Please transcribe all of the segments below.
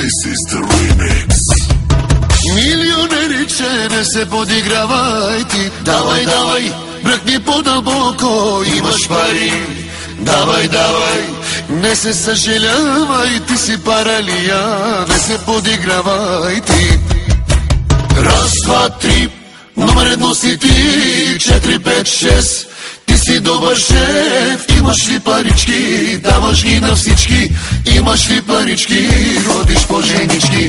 This is the remix. Милионериче, не се подигравай ти. Давай, давай, бръкни по-дълбоко, имаш пари. Давай, давай, не се съжалявай, ти си паралия. Не се подигравай ти. Раз, два, три, номер едно си ти. 4, 5, 6, ти си добър шеф. Имаш ли парички, даваш ги на всички. Имаш ли парички, ходиш по женички.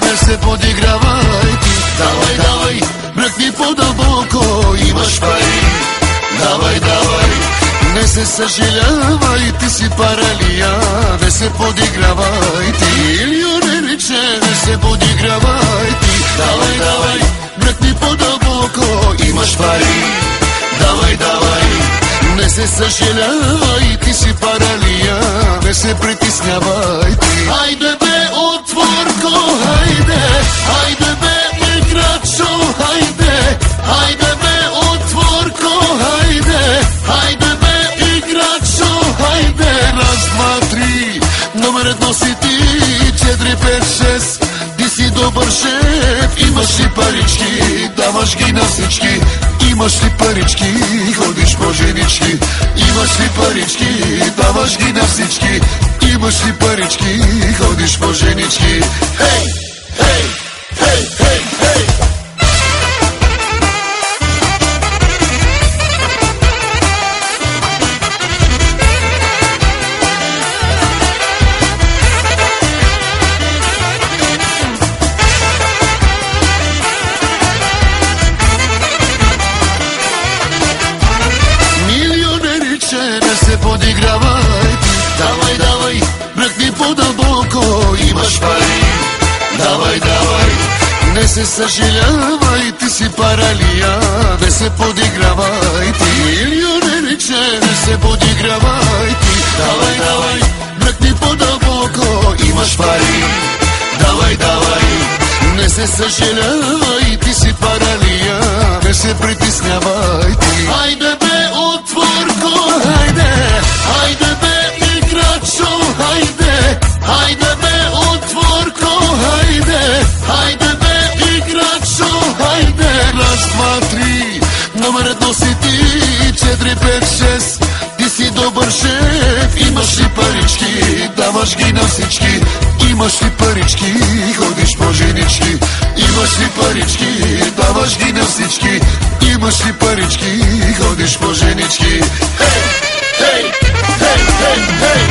Не се подигравай ти. Давай, давай, бръкни по-дълбоко, имаш пари. Давай, давай, не се съжалявай, ти си паралия. Не се подигравай ти. Милионериче, не се подигравай ти. Давай, давай, бръкни по-дълбоко, имаш пари. Давай, давай, не се съжалявай, ти си паралия. Не се притеснявай ти. Хайде бе, отворко, хайде, хайде бе, играчо, хайде, хайде бе, отворко, хайде, хайде бе, играчо, хайде. Раз, два, три, номер едно си ти. 4, 5, 6, ти си добър шеф. Имаш ли парички, даваш ги на всички. Имаш ли парички, ходиш по женички. Имаш ли парички, даваш ги на всички. Имаш ли парички, ходиш по женички. Хей, хей, хей, хей, хей. Не се подигравай ти. Давай, давай, бръкни по-дълбоко, имаш пари. Давай, давай, не се съжалявай, ти си паралия. Не се подигравай ти. Милионериче, не се подигравай ти. Давай, давай, бръкни по-дълбоко, имаш пари. Давай, давай, не се съжалявай, ти си паралия. Не се притеснявай ти. Хайде бе, отворко, хайде, хайде бе, играчо, хайде, хайде бе, отворко, хайде, хайде бе, играчо, хайде. Раз, два, три, номер едно си ти. 4, 5, 6, ти си добър шеф. Имаш ли парички, даваш ги на всички. Имаш ли парички, ходиш по женички. Имаш ли парички, даваш ги на всички. Имаш ли парички, ходиш по женички. Хей, хей, хей, хей, хей.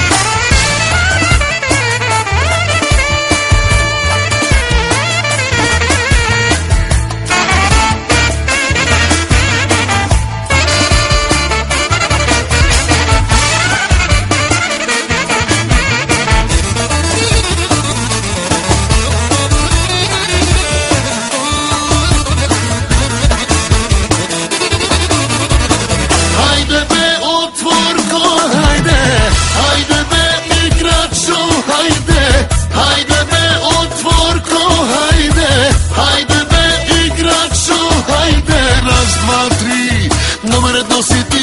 Номер едно си ти.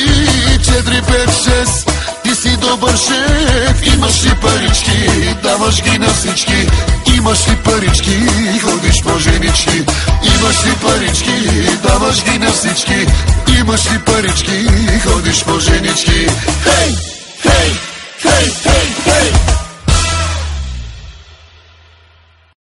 4, 5, 6, ти си добър шеф. Имаш ли парички, даваш ги на всички. Имаш ли парички, ходиш по женички. Имаш ли парички, даваш ги на всички. Имаш ли парички, ходиш по женички.